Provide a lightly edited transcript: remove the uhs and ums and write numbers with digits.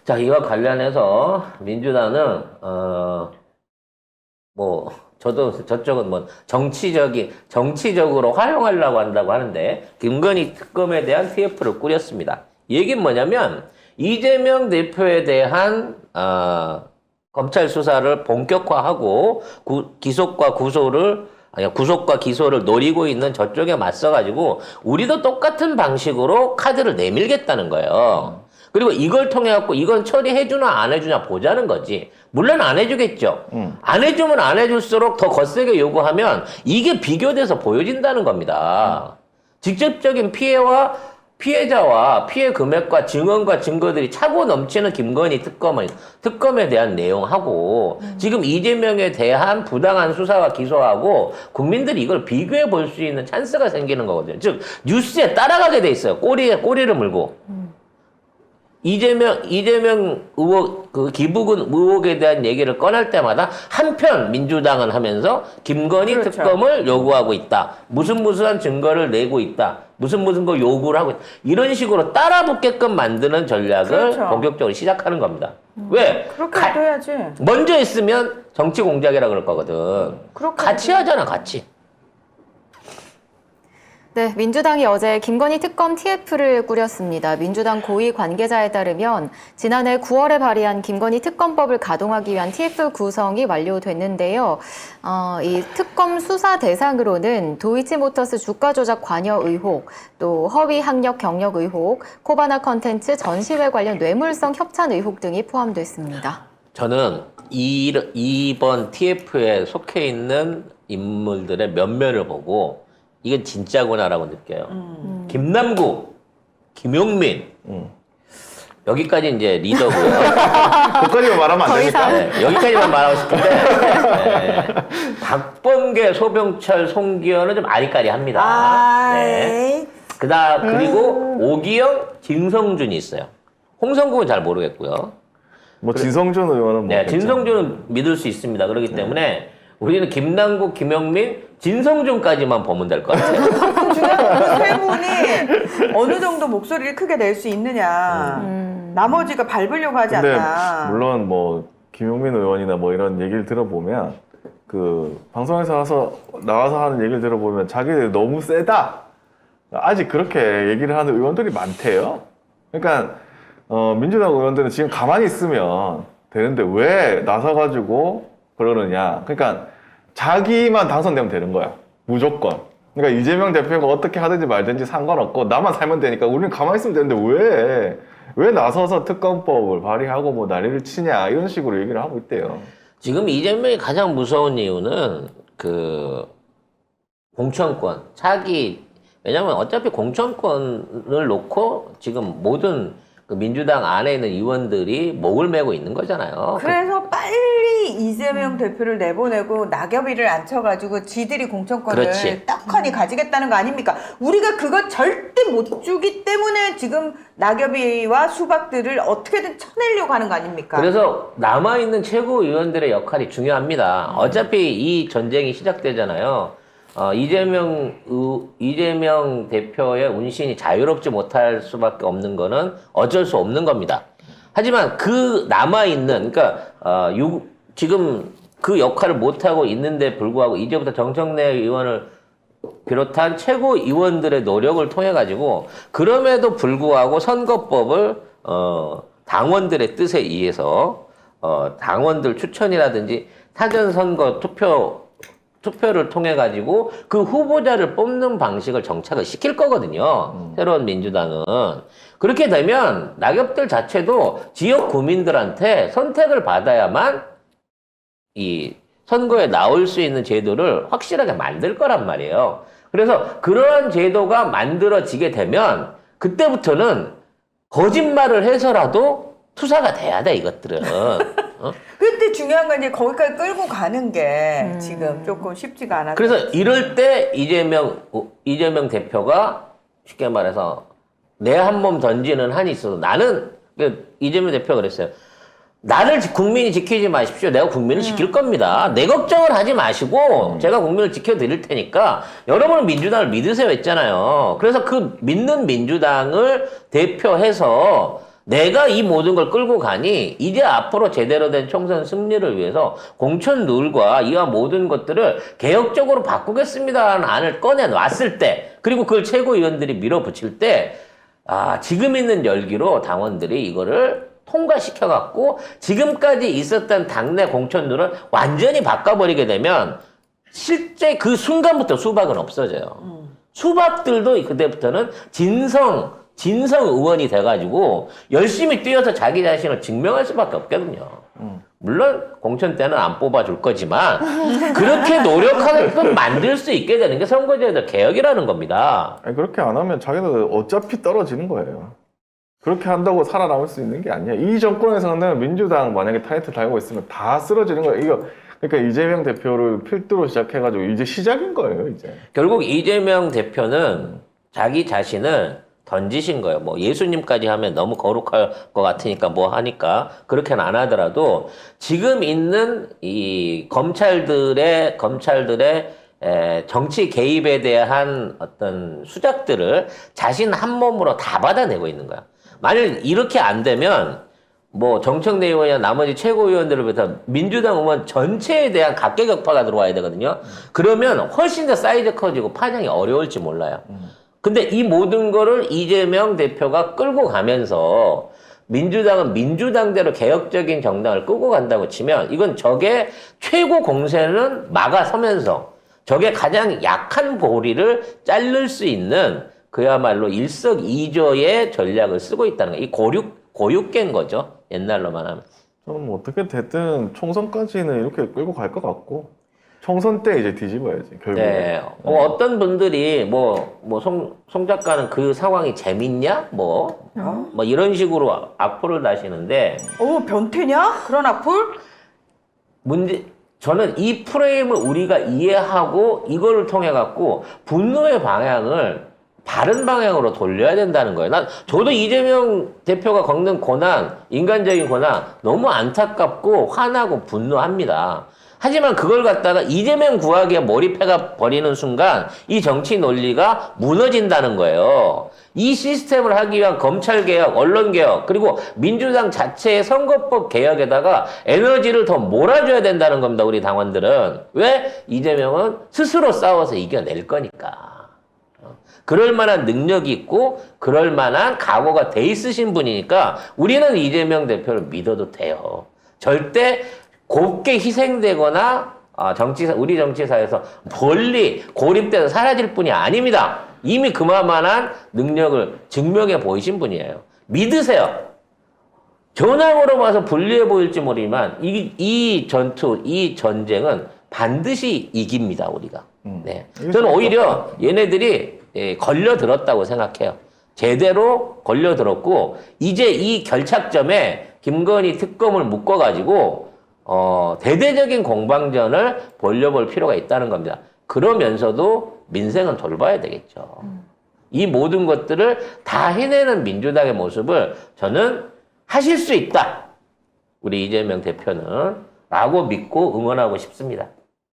자, 이와 관련해서 민주당은 뭐 저쪽은 뭐 정치적으로 활용하려고 한다고 하는데 김건희 특검에 대한 TF를 꾸렸습니다. 이 얘기는 뭐냐면 이재명 대표에 대한 검찰 수사를 본격화하고 구속과 기소를 노리고 있는 저쪽에 맞서가지고 우리도 똑같은 방식으로 카드를 내밀겠다는 거예요. 그리고 이걸 통해 갖고 이건 처리해주나 안 해주냐 보자는 거지. 물론 안 해주겠죠. 안 해주면 안 해줄수록 더 거세게 요구하면 이게 비교돼서 보여진다는 겁니다. 직접적인 피해자와 피해 금액과 증언과 증거들이 차고 넘치는 김건희 특검에 대한 내용하고 지금 이재명에 대한 부당한 수사와 기소하고 국민들이 이걸 비교해 볼 수 있는 찬스가 생기는 거거든요. 즉 뉴스에 따라가게 돼 있어요. 꼬리를 물고. 이재명 의혹, 기부금 의혹에 대한 얘기를 꺼낼 때마다 한편 민주당은 하면서 김건희 그렇죠. 특검을 요구하고 있다. 무슨 증거를 내고 있다. 무슨 거 요구를 하고 있다. 이런 식으로 따라붙게끔 만드는 전략을 그렇죠. 본격적으로 시작하는 겁니다. 왜? 그렇게 해야지. 먼저 했으면 정치 공작이라 그럴 거거든. 같이 하잖아, 같이. 네, 민주당이 어제 김건희 특검 TF를 꾸렸습니다. 민주당 고위 관계자에 따르면 지난해 9월에 발의한 김건희 특검법을 가동하기 위한 TF 구성이 완료됐는데요. 이 특검 수사 대상으로는 도이치모터스 주가 조작 관여 의혹, 또 허위 학력 경력 의혹, 코바나 컨텐츠 전시회 관련 뇌물성 협찬 의혹 등이 포함됐습니다. 저는 이번 TF에 속해 있는 인물들의 면면을 보고 이건 진짜구나라고 느껴요. 김남국, 김용민. 여기까지 이제 리더고요. 거기까지만 말하면 안 됩니까? 네, 여기까지만 말하고 싶은데 네. 박범계, 소병철, 송기현은 좀 아리까리합니다. 네. 그리고 오기영, 진성준이 있어요. 홍성국은 잘 모르겠고요. 뭐 진성준 의원은 뭐 네, 진성준은 믿을 수 있습니다. 그렇기 때문에 우리는 김남국, 김용민, 진성준까지만 보면 될 것 같아요. 중요한 세 분이 어느 정도 목소리를 크게 낼 수 있느냐. 나머지가 밟으려고 하지 근데 않나. 물론 뭐 김용민 의원이나 뭐 이런 얘기를 들어보면 그 방송에서 나와서 하는 얘기를 들어보면 자기들 너무 세다. 아직 그렇게 얘기를 하는 의원들이 많대요. 그러니까 민주당 의원들은 지금 가만히 있으면 되는데 왜 나서가지고 그러느냐. 그러니까 자기만 당선되면 되는 거야. 무조건. 그러니까 이재명 대표가 어떻게 하든지 말든지 상관없고 나만 살면 되니까 우리는 가만히 있으면 되는데 왜 나서서 특검법을 발의하고 뭐 난리를 치냐 이런 식으로 얘기를 하고 있대요. 지금 이재명이 가장 무서운 이유는 공천권, 왜냐면 어차피 공천권을 놓고 지금 모든 민주당 안에 있는 의원들이 목을 메고 있는 거잖아요. 그래서 빨리 이재명 대표를 내보내고 낙엽이를 앉혀가지고 지들이 공천권을 그렇지. 떡하니 가지겠다는 거 아닙니까? 우리가 그거 절대 못 주기 때문에 지금 낙엽이와 수박들을 어떻게든 쳐내려고 하는 거 아닙니까? 그래서 남아있는 최고위원들의 역할이 중요합니다. 어차피 이 전쟁이 시작되잖아요. 이재명 대표의 운신이 자유롭지 못할 수밖에 없는 거는 어쩔 수 없는 겁니다. 하지만 그 남아있는, 지금 그 역할을 못하고 있는데 불구하고 이제부터 정청래 의원을 비롯한 최고위원들의 노력을 통해가지고 그럼에도 불구하고 선거법을, 당원들의 뜻에 의해서, 당원들 추천이라든지 사전선거 투표를 통해 가지고 그 후보자를 뽑는 방식을 정착을 시킬 거거든요. 새로운 민주당은. 그렇게 되면 낙엽들 자체도 지역 구민들한테 선택을 받아야만 이 선거에 나올 수 있는 제도를 확실하게 만들 거란 말이에요. 그래서 그러한 제도가 만들어지게 되면 그때부터는 거짓말을 해서라도 투사가 돼야 돼, 이것들은. 그때 중요한 건 이제 거기까지 끌고 가는 게 지금 조금 쉽지가 않아서. 그래서 이럴 때 이재명 대표가 쉽게 말해서 내 한 몸 던지는 한이 있어도 나는, 이재명 대표가 그랬어요. 나를 국민이 지키지 마십시오. 내가 국민을 지킬 겁니다. 내 걱정을 하지 마시고 제가 국민을 지켜드릴 테니까 여러분은 민주당을 믿으세요 했잖아요. 그래서 그 믿는 민주당을 대표해서 내가 이 모든 걸 끌고 가니 이제 앞으로 제대로 된 총선 승리를 위해서 공천 룰과 이와 모든 것들을 개혁적으로 바꾸겠습니다라는 안을 꺼내놨을 때 그리고 그걸 최고위원들이 밀어붙일 때 지금 있는 열기로 당원들이 이거를 통과시켜갖고 지금까지 있었던 당내 공천 룰을 완전히 바꿔버리게 되면 실제 그 순간부터 수박은 없어져요. 수박들도 그때부터는 진성 의원이 돼가지고 열심히 뛰어서 자기 자신을 증명할 수밖에 없거든요. 물론 공천 때는 안 뽑아줄 거지만 그렇게 노력하게끔 만들 수 있게 되는 게 선거제도 개혁이라는 겁니다. 아니, 그렇게 안 하면 자기들 어차피 떨어지는 거예요. 그렇게 한다고 살아남을 수 있는 게 아니야. 이 정권에서는 민주당 만약에 타이틀 달고 있으면 다 쓰러지는 거예요. 이거 그러니까 이재명 대표를 필두로 시작해가지고 이제 시작인 거예요. 이제 결국 이재명 대표는 자기 자신을 던지신 거예요. 뭐 예수님까지 하면 너무 거룩할 것 같으니까 뭐 하니까 그렇게는 안 하더라도 지금 있는 이 검찰들의 정치 개입에 대한 어떤 수작들을 자신 한 몸으로 다 받아내고 있는 거야. 만일 이렇게 안 되면 뭐 정청래 의원이나 나머지 최고위원들을 비해서 민주당 의원 전체에 대한 각계격파가 들어와야 되거든요. 그러면 훨씬 더 사이즈 커지고 파장이 어려울지 몰라요. 근데 이 모든 거를 이재명 대표가 끌고 가면서 민주당은 민주당대로 개혁적인 정당을 끌고 간다고 치면 이건 적의 최고 공세는 막아서면서 적의 가장 약한 고리를 자를 수 있는 그야말로 일석이조의 전략을 쓰고 있다는 거예요. 이 고육계인 거죠. 옛날로만 하면. 저는 뭐 어떻게 됐든 총선까지는 이렇게 끌고 갈 것 같고 총선 때 이제 뒤집어야지 결국에. 네. 어떤 분들이 송 작가는 그 상황이 재밌냐? 뭐 이런 식으로 악플을 다시는데 변태냐? 그런 악플? 저는 이 프레임을 우리가 이해하고 이거를 통해 갖고 분노의 방향을 바른 방향으로 돌려야 된다는 거예요. 저도 이재명 대표가 겪는 고난, 인간적인 고난 너무 안타깝고 화나고 분노합니다. 하지만 그걸 갖다가 이재명 구하기에 몰입해가 버리는 순간 이 정치 논리가 무너진다는 거예요. 이 시스템을 하기 위한 검찰개혁, 언론개혁, 그리고 민주당 자체의 선거법 개혁에다가 에너지를 더 몰아줘야 된다는 겁니다. 우리 당원들은. 왜? 이재명은 스스로 싸워서 이겨낼 거니까. 그럴 만한 능력이 있고 그럴 만한 각오가 돼 있으신 분이니까 우리는 이재명 대표를 믿어도 돼요. 절대 곱게 희생되거나 우리 정치사에서 멀리 고립돼서 사라질 분이 아닙니다. 이미 그만한 능력을 증명해 보이신 분이에요. 믿으세요. 전황으로 봐서 불리해 보일지 모르지만 이 전투, 이 전쟁은 반드시 이깁니다. 우리가. 네. 저는 오히려 얘네들이 걸려들었다고 생각해요. 제대로 걸려들었고 이제 이 결착점에 김건희 특검을 묶어가지고 대대적인 공방전을 벌려볼 필요가 있다는 겁니다. 그러면서도 민생은 돌봐야 되겠죠. 이 모든 것들을 다 해내는 민주당의 모습을 저는 하실 수 있다. 우리 이재명 대표는 라고 믿고 응원하고 싶습니다.